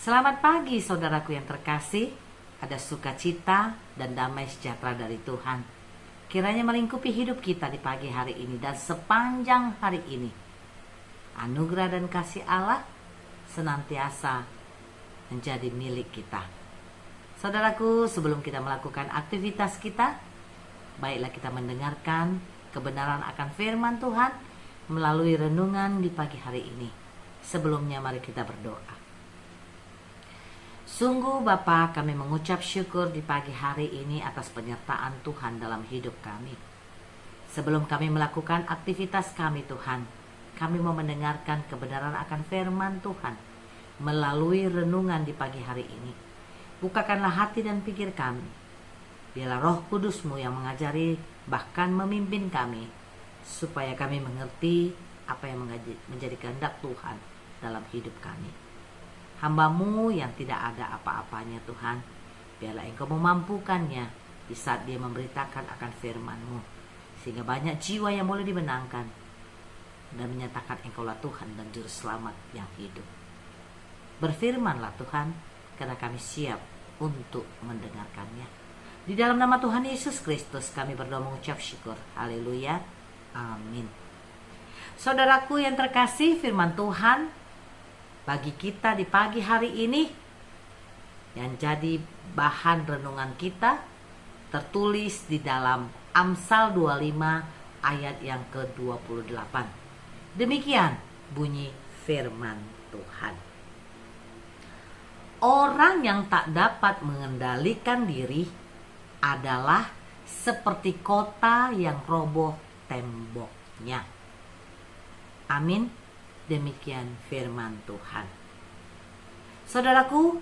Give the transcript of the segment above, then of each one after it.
Selamat pagi saudaraku yang terkasih. Ada sukacita dan damai sejahtera dari Tuhan kiranya melingkupi hidup kita di pagi hari ini dan sepanjang hari ini. Anugerah dan kasih Allah senantiasa menjadi milik kita. Saudaraku, sebelum kita melakukan aktivitas kita, baiklah kita mendengarkan kebenaran akan firman Tuhan melalui renungan di pagi hari ini. Sebelumnya mari kita berdoa. Sungguh Bapa, kami mengucap syukur di pagi hari ini atas penyertaan Tuhan dalam hidup kami. Sebelum kami melakukan aktivitas kami Tuhan, kami mau mendengarkan kebenaran akan firman Tuhan melalui renungan di pagi hari ini. Bukakanlah hati dan pikir kami. Biarlah Roh Kudus-Mu yang mengajari bahkan memimpin kami, supaya kami mengerti apa yang menjadi kehendak Tuhan dalam hidup kami. Hamba-Mu yang tidak ada apa-apanya Tuhan, biarlah Engkau memampukannya di saat dia memberitakan akan firman-Mu, sehingga banyak jiwa yang boleh dimenangkan dan menyatakan Engkaulah Tuhan dan Juru Selamat yang hidup. Berfirmanlah Tuhan, karena kami siap untuk mendengarkannya. Di dalam nama Tuhan Yesus Kristus kami berdoa mengucap syukur. Haleluya. Amin. Saudaraku yang terkasih, firman Tuhan bagi kita di pagi hari ini yang jadi bahan renungan kita tertulis di dalam Amsal 25 ayat yang ke-28. Demikian bunyi firman Tuhan. Orang yang tak dapat mengendalikan diri adalah seperti kota yang roboh temboknya. Amin. Demikian firman Tuhan. Saudaraku,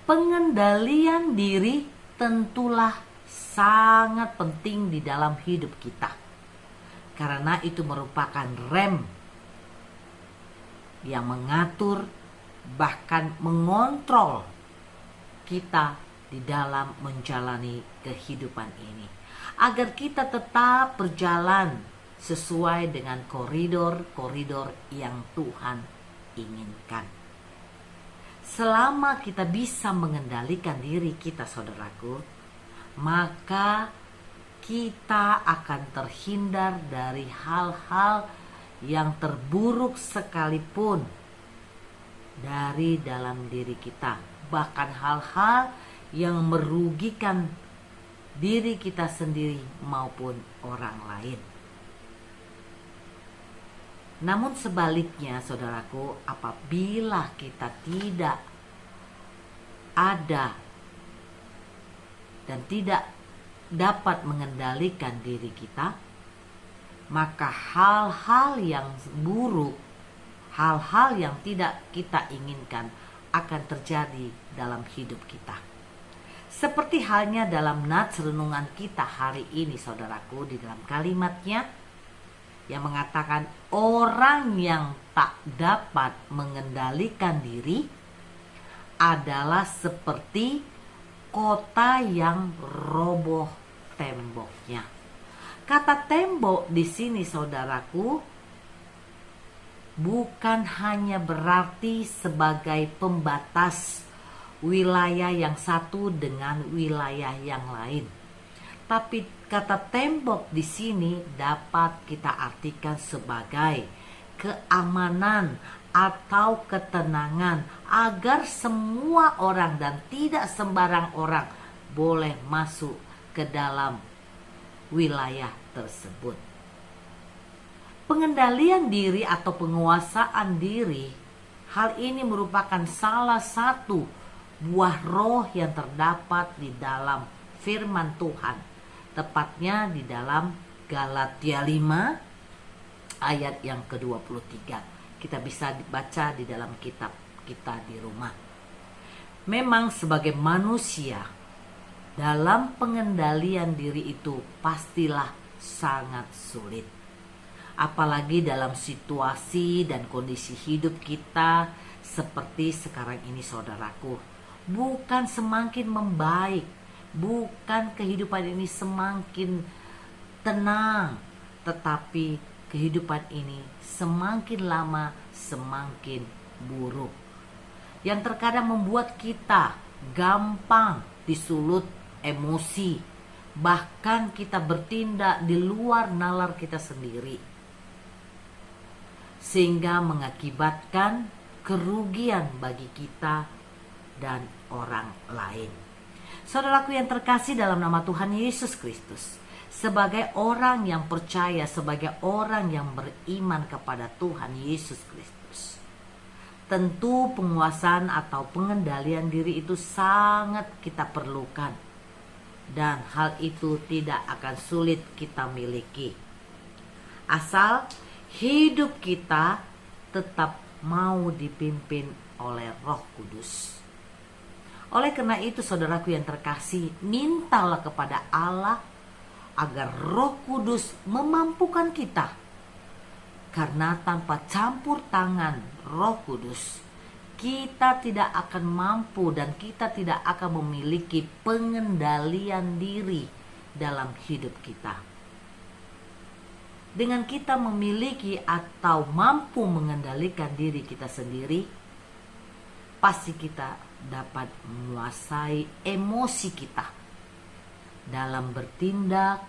pengendalian diri tentulah sangat penting di dalam hidup kita, karena itu merupakan rem yang mengatur bahkan mengontrol kita di dalam menjalani kehidupan ini, agar kita tetap berjalan sesuai dengan koridor-koridor yang Tuhan inginkan. Selama kita bisa mengendalikan diri kita, saudaraku, maka kita akan terhindar dari hal-hal yang terburuk sekalipun dari dalam diri kita, bahkan hal-hal yang merugikan diri kita sendiri maupun orang lain. Namun sebaliknya, saudaraku, apabila kita tidak ada dan tidak dapat mengendalikan diri kita, maka hal-hal yang buruk, hal-hal yang tidak kita inginkan akan terjadi dalam hidup kita. Seperti halnya dalam nats renungan kita hari ini, saudaraku, di dalam kalimatnya yang mengatakan orang yang tak dapat mengendalikan diri adalah seperti kota yang roboh temboknya. Kata tembok di sini, saudaraku, bukan hanya berarti sebagai pembatas wilayah yang satu dengan wilayah yang lain. Tapi kata tembok di sini dapat kita artikan sebagai keamanan atau ketenangan agar semua orang dan tidak sembarang orang boleh masuk ke dalam wilayah tersebut. Pengendalian diri atau penguasaan diri, hal ini merupakan salah satu buah roh yang terdapat di dalam firman Tuhan, tepatnya di dalam Galatia 5 ayat yang ke-23. Kita bisa baca di dalam kitab kita di rumah. Memang sebagai manusia, dalam pengendalian diri itu pastilah sangat sulit. Apalagi dalam situasi dan kondisi hidup kita seperti sekarang ini, saudaraku. Bukan semakin membaik, bukan kehidupan ini semakin tenang, tetapi kehidupan ini semakin lama semakin buruk, yang terkadang membuat kita gampang disulut emosi, bahkan kita bertindak di luar nalar kita sendiri, sehingga mengakibatkan kerugian bagi kita dan orang lain. Saudaraku yang terkasih dalam nama Tuhan Yesus Kristus, sebagai orang yang percaya, sebagai orang yang beriman kepada Tuhan Yesus Kristus, tentu penguasaan atau pengendalian diri itu sangat kita perlukan, dan hal itu tidak akan sulit kita miliki asal hidup kita tetap mau dipimpin oleh Roh Kudus. Oleh karena itu, saudaraku yang terkasih, mintalah kepada Allah agar Roh Kudus memampukan kita. Karena tanpa campur tangan Roh Kudus, kita tidak akan mampu dan kita tidak akan memiliki pengendalian diri dalam hidup kita. Dengan kita memiliki atau mampu mengendalikan diri kita sendiri, pasti kita dapat menguasai emosi kita dalam bertindak,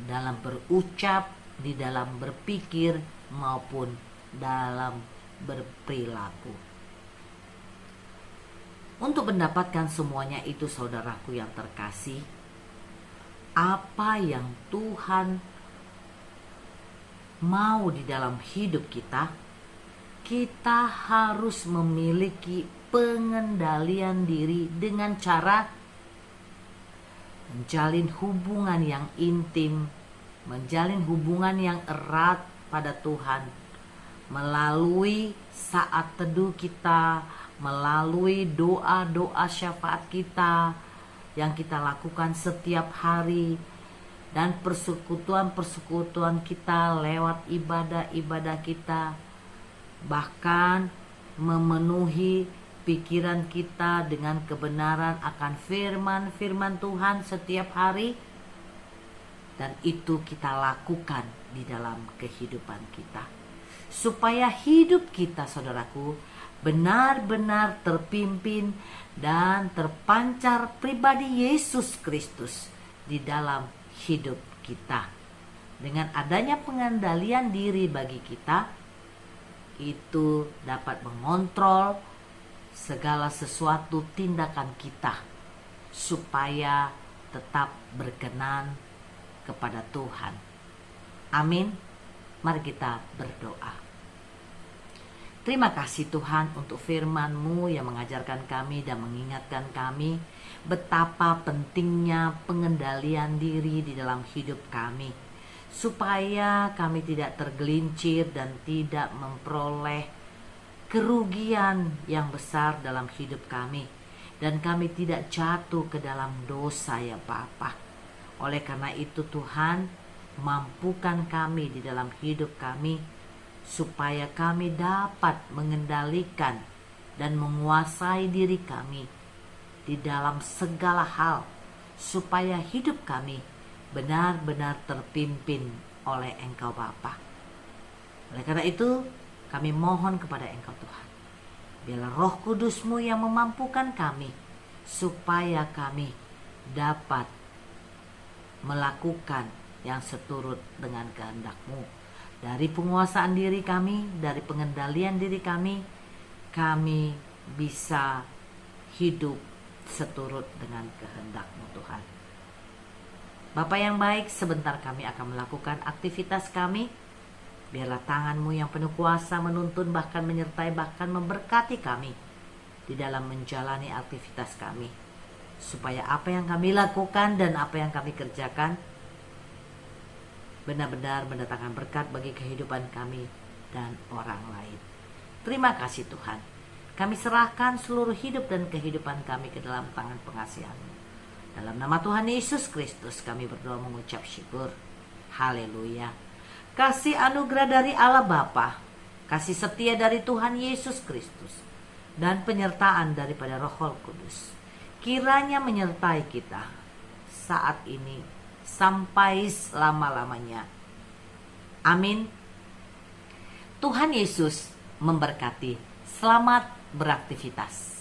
dalam berucap, di dalam berpikir maupun dalam berperilaku. Untuk mendapatkan semuanya itu, saudaraku yang terkasih, apa yang Tuhan mau di dalam hidup kita, kita harus memiliki pengendalian diri dengan cara menjalin hubungan yang intim, menjalin hubungan yang erat pada Tuhan, melalui saat teduh kita, melalui doa-doa syafaat kita yang kita lakukan setiap hari, dan persekutuan-persekutuan kita lewat ibadah-ibadah kita, bahkan memenuhi pikiran kita dengan kebenaran akan firman-firman Tuhan setiap hari, dan itu kita lakukan di dalam kehidupan kita, supaya hidup kita, saudaraku, benar-benar terpimpin dan terpancar pribadi Yesus Kristus di dalam hidup kita. Dengan adanya pengendalian diri bagi kita, itu dapat mengontrol segala sesuatu tindakan kita supaya tetap berkenan kepada Tuhan. Amin. Mari kita berdoa. Terima kasih Tuhan untuk firman-Mu yang mengajarkan kami dan mengingatkan kami betapa pentingnya pengendalian diri di dalam hidup kami, supaya kami tidak tergelincir dan tidak memperoleh kerugian yang besar dalam hidup kami, dan kami tidak jatuh ke dalam dosa ya Bapa. Oleh karena itu Tuhan, mampukan kami di dalam hidup kami, supaya kami dapat mengendalikan dan menguasai diri kami di dalam segala hal, supaya hidup kami benar-benar terpimpin oleh Engkau Bapa. Oleh karena itu, kami mohon kepada Engkau Tuhan, biarlah Roh Kudus-Mu yang memampukan kami, supaya kami dapat melakukan yang seturut dengan kehendak-Mu. Dari penguasaan diri kami, dari pengendalian diri kami bisa hidup seturut dengan kehendak-Mu Tuhan. Bapa yang baik, sebentar kami akan melakukan aktivitas kami. Biarlah tangan-Mu yang penuh kuasa menuntun, bahkan menyertai, bahkan memberkati kami di dalam menjalani aktivitas kami, supaya apa yang kami lakukan dan apa yang kami kerjakan benar-benar mendatangkan berkat bagi kehidupan kami dan orang lain. Terima kasih Tuhan. Kami serahkan seluruh hidup dan kehidupan kami ke dalam tangan pengasihan-Mu. Dalam nama Tuhan Yesus Kristus kami berdoa mengucap syukur. Haleluya. Kasih anugerah dari Allah Bapa, kasih setia dari Tuhan Yesus Kristus, dan penyertaan daripada Roh Kudus kiranya menyertai kita saat ini sampai selama-lamanya. Amin. Tuhan Yesus memberkati. Selamat beraktivitas.